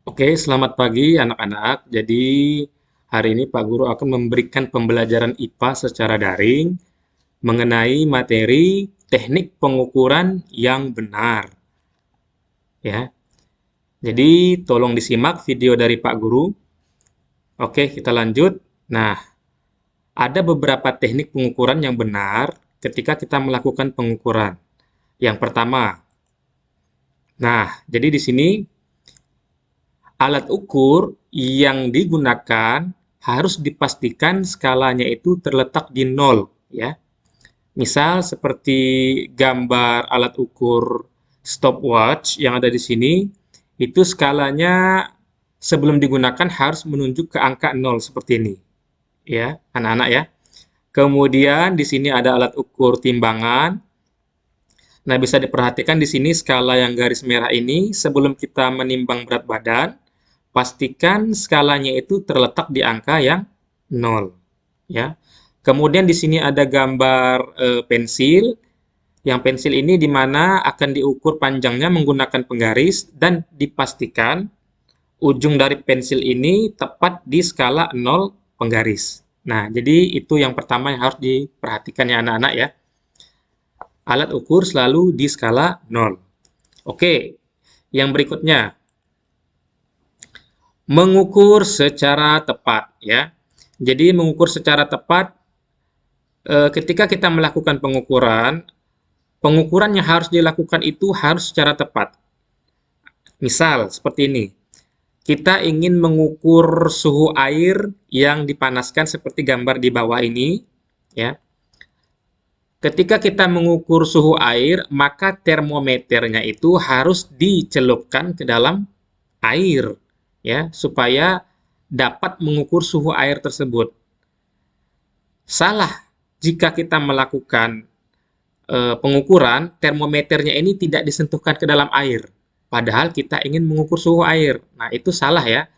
Oke, selamat pagi anak-anak. Jadi, hari ini Pak Guru akan memberikan pembelajaran IPA secara daring mengenai materi teknik pengukuran yang benar, ya. Jadi, tolong disimak video dari Pak Guru. Oke, kita lanjut. Nah, ada beberapa teknik pengukuran yang benar ketika kita melakukan pengukuran. Yang pertama, nah, jadi di sini alat ukur yang digunakan harus dipastikan skalanya itu terletak di nol, ya. Misal seperti gambar alat ukur stopwatch yang ada di sini, itu skalanya sebelum digunakan harus menunjuk ke angka nol seperti ini, ya, anak-anak ya. Kemudian di sini ada alat ukur timbangan. Nah, bisa diperhatikan di sini skala yang garis merah ini sebelum kita menimbang berat badan, pastikan skalanya itu terletak di angka yang nol, ya. Kemudian di sini ada gambar pensil. Yang pensil ini di mana akan diukur panjangnya menggunakan penggaris dan dipastikan ujung dari pensil ini tepat di skala 0 penggaris. Nah, jadi itu yang pertama yang harus diperhatikan ya anak-anak ya. Alat ukur selalu di skala 0. Oke, yang berikutnya mengukur secara tepat ya. Jadi mengukur secara tepat ketika kita melakukan pengukuran, pengukuran yang harus dilakukan itu harus secara tepat. Misal seperti ini. Kita ingin mengukur suhu air yang dipanaskan seperti gambar di bawah ini ya. Ketika kita mengukur suhu air, maka termometernya itu harus dicelupkan ke dalam air ya, supaya dapat mengukur suhu air tersebut. Salah jika kita melakukan pengukuran, termometernya ini tidak disentuhkan ke dalam air, padahal kita ingin mengukur suhu air. Nah, itu salah ya.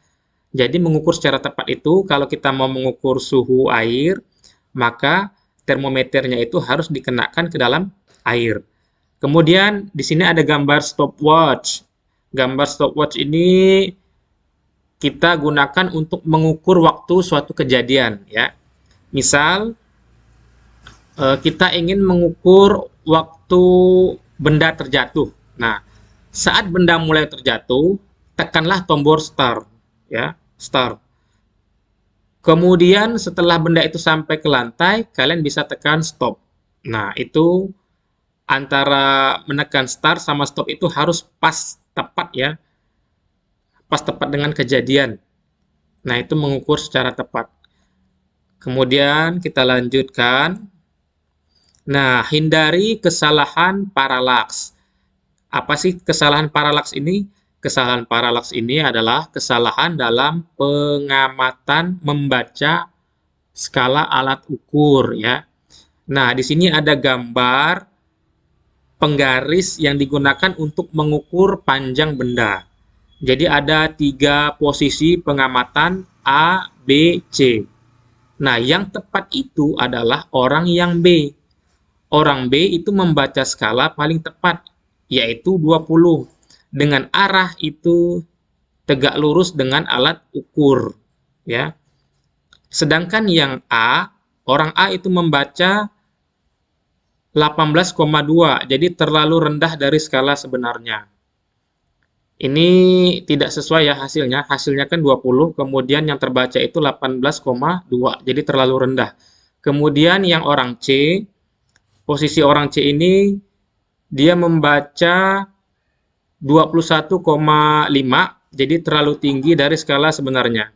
Jadi mengukur secara tepat itu, kalau kita mau mengukur suhu air, maka termometernya itu harus dikenakan ke dalam air. Kemudian di sini ada gambar stopwatch. Gambar stopwatch ini kita gunakan untuk mengukur waktu suatu kejadian ya. Misal kita ingin mengukur waktu benda terjatuh. Nah, saat benda mulai terjatuh, tekanlah tombol start ya, start. Kemudian setelah benda itu sampai ke lantai, kalian bisa tekan stop. Nah, itu antara menekan start sama stop itu harus pas tepat ya. Pas tepat dengan kejadian. Nah, itu mengukur secara tepat. Kemudian kita lanjutkan. Nah, hindari kesalahan paralaks. Apa sih kesalahan paralaks ini? Kesalahan paralaks ini adalah kesalahan dalam pengamatan membaca skala alat ukur ya. Nah, di sini ada gambar penggaris yang digunakan untuk mengukur panjang benda. Jadi ada 3 posisi pengamatan A, B, C. Nah, yang tepat itu adalah orang yang B. Orang B itu membaca skala paling tepat, yaitu 20. Dengan arah itu tegak lurus dengan alat ukur. Ya. Sedangkan yang A, orang A itu membaca 18,2, jadi terlalu rendah dari skala sebenarnya. Ini tidak sesuai ya hasilnya. Hasilnya kan 20, kemudian yang terbaca itu 18,2, jadi terlalu rendah. Kemudian yang orang C, posisi orang C ini dia membaca 21,5, jadi terlalu tinggi dari skala sebenarnya.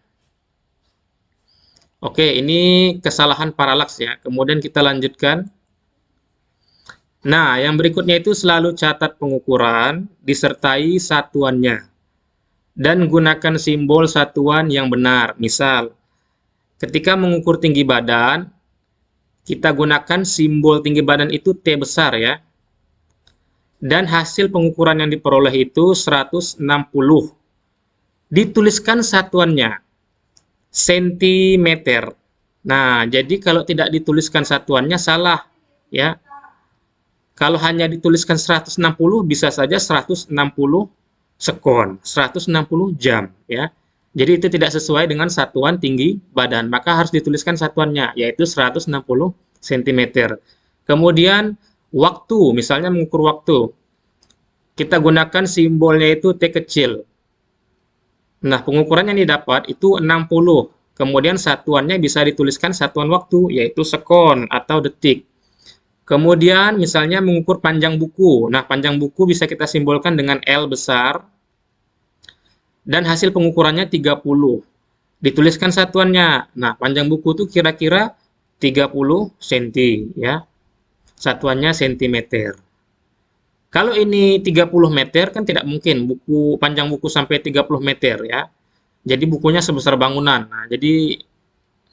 Oke, ini kesalahan paralaks ya. Kemudian kita lanjutkan. Nah, yang berikutnya itu selalu catat pengukuran disertai satuannya dan gunakan simbol satuan yang benar. Misal, ketika mengukur tinggi badan, kita gunakan simbol tinggi badan itu T besar ya. Dan hasil pengukuran yang diperoleh itu 160. Dituliskan satuannya sentimeter. Nah, jadi kalau tidak dituliskan satuannya salah ya. Kalau hanya dituliskan 160 bisa saja 160 sekon, 160 jam ya. Jadi itu tidak sesuai dengan satuan tinggi badan, maka harus dituliskan satuannya, yaitu 160 cm. Kemudian waktu, misalnya mengukur waktu, kita gunakan simbolnya itu T kecil. Nah, pengukuran yang didapat itu 60. Kemudian satuannya bisa dituliskan satuan waktu, yaitu sekon atau detik. Kemudian misalnya mengukur panjang buku. Nah, panjang buku bisa kita simbolkan dengan L besar. Dan hasil pengukurannya 30. Dituliskan satuannya. Nah, panjang buku itu kira-kira 30 cm ya. Satuannya cm. Kalau ini 30 meter kan tidak mungkin panjang buku sampai 30 meter ya. Jadi bukunya sebesar bangunan. Nah, jadi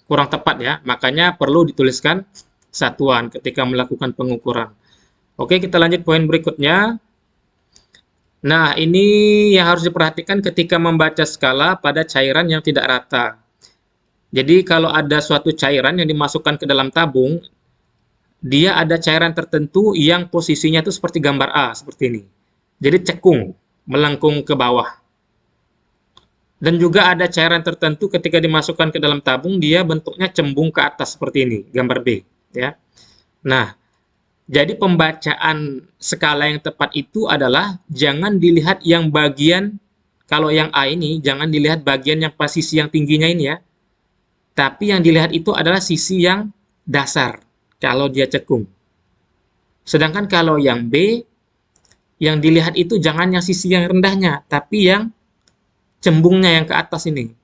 kurang tepat ya. Makanya perlu dituliskan satuan ketika melakukan pengukuran. Oke, kita lanjut poin berikutnya. Nah, ini yang harus diperhatikan ketika membaca skala pada cairan yang tidak rata. Jadi kalau ada suatu cairan yang dimasukkan ke dalam tabung, dia ada cairan tertentu yang posisinya itu seperti gambar A, seperti ini. Jadi cekung, melengkung ke bawah. Dan juga ada cairan tertentu ketika dimasukkan ke dalam tabung, dia bentuknya cembung ke atas seperti ini, gambar B. Ya. Nah, jadi pembacaan skala yang tepat itu adalah jangan dilihat yang bagian, kalau yang A ini, jangan dilihat bagian yang pas sisi yang tingginya ini ya. Tapi yang dilihat itu adalah sisi yang dasar, kalau dia cekung. Sedangkan kalau yang B, yang dilihat itu jangan yang sisi yang rendahnya, tapi yang cembungnya yang ke atas ini.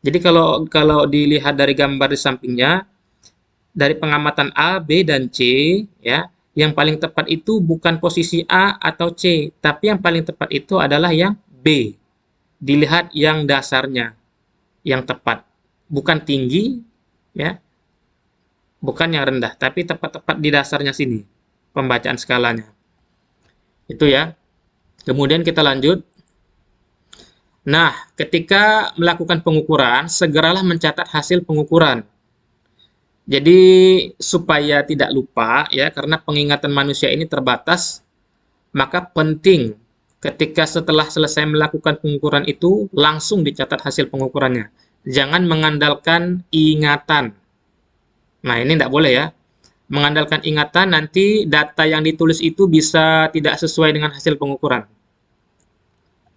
Jadi kalau dilihat dari gambar di sampingnya, dari pengamatan A, B, dan C, ya, yang paling tepat itu bukan posisi A atau C, tapi yang paling tepat itu adalah yang B. Dilihat yang dasarnya, yang tepat. Bukan tinggi, ya, bukan yang rendah, tapi tepat-tepat di dasarnya sini, pembacaan skalanya. Itu ya. Kemudian kita lanjut. Nah, ketika melakukan pengukuran, segeralah mencatat hasil pengukuran. Jadi supaya tidak lupa ya, karena pengingatan manusia ini terbatas, maka penting ketika setelah selesai melakukan pengukuran itu langsung dicatat hasil pengukurannya. Jangan mengandalkan ingatan. Nah, ini tidak boleh ya. Mengandalkan ingatan, nanti data yang ditulis itu bisa tidak sesuai dengan hasil pengukuran.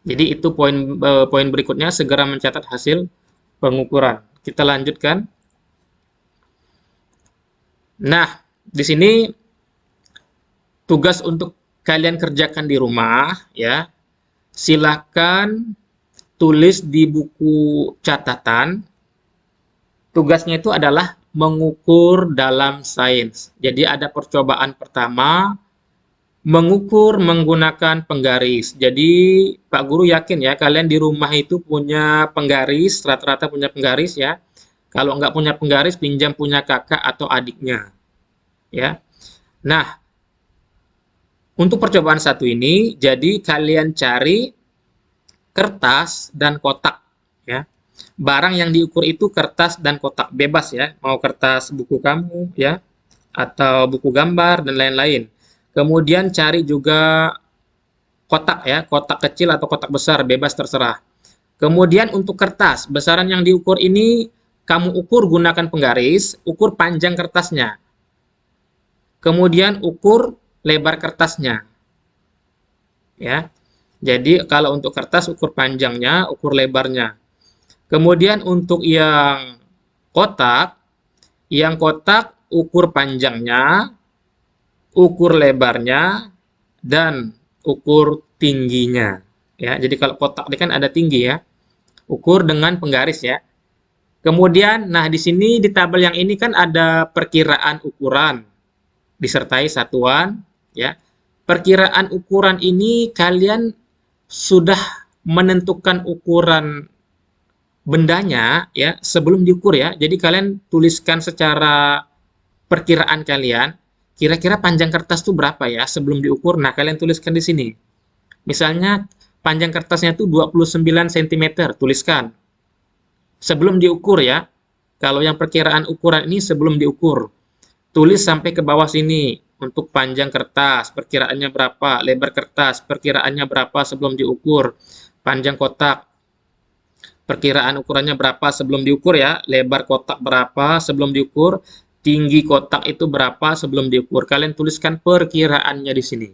Jadi itu poin berikutnya, segera mencatat hasil pengukuran. Kita lanjutkan. Nah, di sini tugas untuk kalian kerjakan di rumah ya. Silakan tulis di buku catatan. Tugasnya itu adalah mengukur dalam sains. Jadi ada percobaan pertama, mengukur menggunakan penggaris. Jadi Pak Guru yakin ya, kalian di rumah itu punya penggaris, rata-rata punya penggaris ya. Kalau nggak punya penggaris, pinjam punya kakak atau adiknya. Ya. Nah, untuk percobaan satu ini, jadi kalian cari kertas dan kotak. Ya. Barang yang diukur itu kertas dan kotak, bebas ya. Mau kertas buku kamu ya, atau buku gambar dan lain-lain. Kemudian cari juga kotak ya, kotak kecil atau kotak besar, bebas terserah. Kemudian untuk kertas, besaran yang diukur ini kamu ukur gunakan penggaris, ukur panjang kertasnya. Kemudian ukur lebar kertasnya. Ya. Jadi kalau untuk kertas ukur panjangnya, ukur lebarnya. Kemudian untuk yang kotak ukur panjangnya, ukur lebarnya, dan ukur tingginya. Ya, jadi kalau kotak ini kan ada tinggi ya. Ukur dengan penggaris ya. Kemudian, nah di sini di tabel yang ini kan ada perkiraan ukuran disertai satuan ya. Perkiraan ukuran ini kalian sudah menentukan ukuran bendanya ya sebelum diukur ya. Jadi kalian tuliskan secara perkiraan kalian, kira-kira panjang kertas itu berapa ya sebelum diukur. Nah, kalian tuliskan di sini. Misalnya panjang kertasnya itu 29 cm, tuliskan. Sebelum diukur ya. Kalau yang perkiraan ukuran ini sebelum diukur. Tulis sampai ke bawah sini. untuk panjang kertas, perkiraannya berapa, lebar kertas, perkiraannya berapa sebelum diukur, panjang kotak, perkiraan ukurannya berapa sebelum diukur ya, lebar kotak berapa sebelum diukur, tinggi kotak itu berapa sebelum diukur. Kalian tuliskan perkiraannya di sini.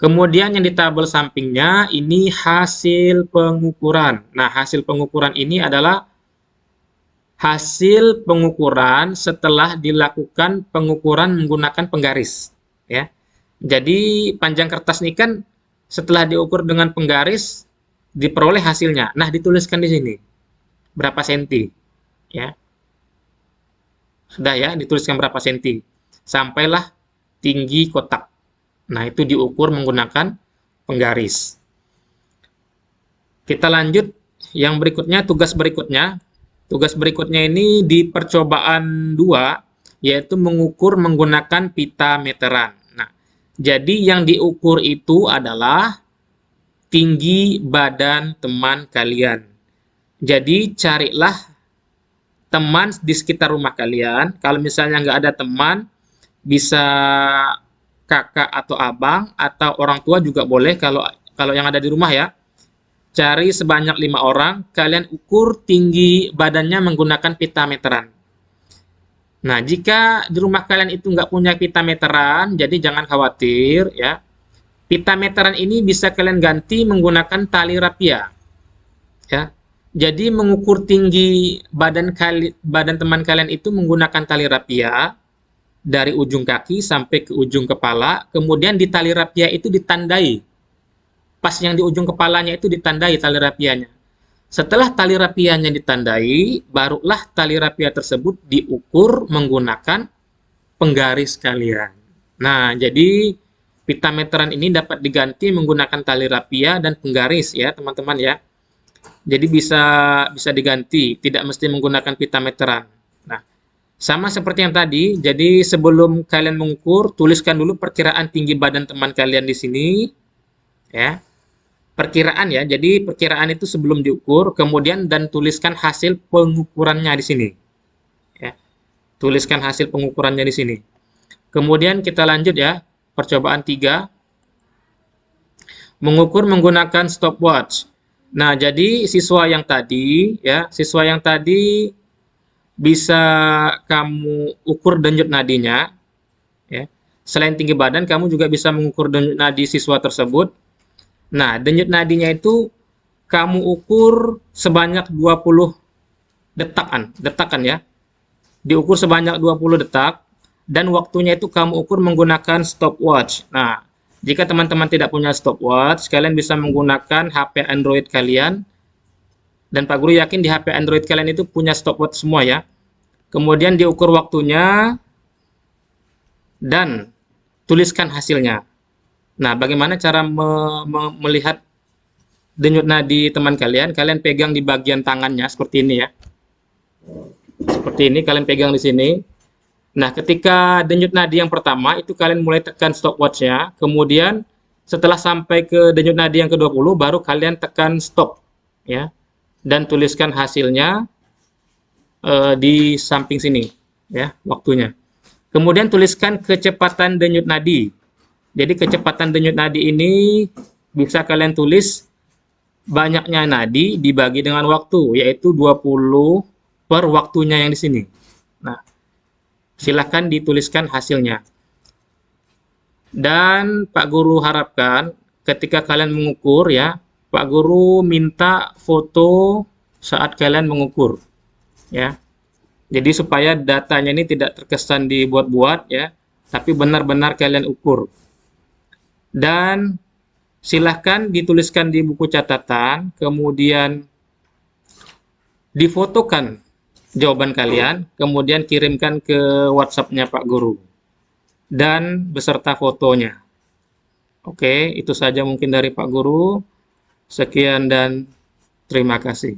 Kemudian yang di tabel sampingnya ini hasil pengukuran. Nah, hasil pengukuran ini adalah hasil pengukuran setelah dilakukan pengukuran menggunakan penggaris, ya. Jadi panjang kertas ini kan setelah diukur dengan penggaris diperoleh hasilnya. Nah, dituliskan di sini berapa senti, ya. Sudah ya, dituliskan berapa senti. Sampailah tinggi kotak. Nah, itu diukur menggunakan penggaris. Kita lanjut yang berikutnya, tugas berikutnya. Tugas berikutnya ini di percobaan 2, yaitu mengukur menggunakan pita meteran. Nah, jadi yang diukur itu adalah tinggi badan teman kalian. Jadi carilah teman di sekitar rumah kalian. Kalau misalnya nggak ada teman, bisa kakak atau abang atau orang tua juga boleh kalau kalau yang ada di rumah ya. Cari sebanyak 5 orang, kalian ukur tinggi badannya menggunakan pita meteran. Nah, jika di rumah kalian itu nggak punya pita meteran, jadi jangan khawatir ya. Pita meteran ini bisa kalian ganti menggunakan tali rapia. Ya. Jadi mengukur tinggi badan teman kalian itu menggunakan tali rapia dari ujung kaki sampai ke ujung kepala, kemudian di tali rapia itu ditandai. Pas yang di ujung kepalanya itu ditandai tali rapianya. Setelah tali rapianya ditandai, barulah tali rapia tersebut diukur menggunakan penggaris kalian. Nah, jadi pita meteran ini dapat diganti menggunakan tali rapia dan penggaris ya, teman-teman ya. Jadi bisa diganti, tidak mesti menggunakan pita meteran. Nah, sama seperti yang tadi, jadi sebelum kalian mengukur, tuliskan dulu perkiraan tinggi badan teman kalian di sini ya. Perkiraan ya, jadi perkiraan itu sebelum diukur, kemudian dan tuliskan hasil pengukurannya di sini. Ya, tuliskan hasil pengukurannya di sini. Kemudian kita lanjut ya, percobaan 3. Mengukur menggunakan stopwatch. Nah, jadi siswa yang tadi bisa kamu ukur denyut nadinya. Ya. Selain tinggi badan, kamu juga bisa mengukur denyut nadi siswa tersebut. Nah, denyut nadinya itu kamu ukur sebanyak 20 detakan ya. Diukur sebanyak 20 detak dan waktunya itu kamu ukur menggunakan stopwatch. Nah, jika teman-teman tidak punya stopwatch, kalian bisa menggunakan HP Android kalian. Dan Pak Guru yakin di HP Android kalian itu punya stopwatch semua ya. Kemudian diukur waktunya dan tuliskan hasilnya. Nah, bagaimana cara melihat denyut nadi teman kalian? Kalian pegang di bagian tangannya seperti ini ya. Seperti ini, kalian pegang di sini. Nah, ketika denyut nadi yang pertama, itu kalian mulai tekan stopwatch-nya. Kemudian, setelah sampai ke denyut nadi yang ke-20, baru kalian tekan stop. Ya. Dan tuliskan hasilnya di samping sini. Ya, waktunya. Kemudian tuliskan kecepatan denyut nadi. Jadi kecepatan denyut nadi ini bisa kalian tulis banyaknya nadi dibagi dengan waktu, yaitu 20 per waktunya yang di sini. Nah, silahkan dituliskan hasilnya. Dan Pak Guru harapkan ketika kalian mengukur ya, Pak Guru minta foto saat kalian mengukur. Ya. Jadi supaya datanya ini tidak terkesan dibuat-buat ya, tapi benar-benar kalian ukur. Dan silahkan dituliskan di buku catatan, kemudian difotokan jawaban kalian, kemudian kirimkan ke WhatsApp-nya Pak Guru, dan beserta fotonya. Oke, itu saja mungkin dari Pak Guru. Sekian dan terima kasih.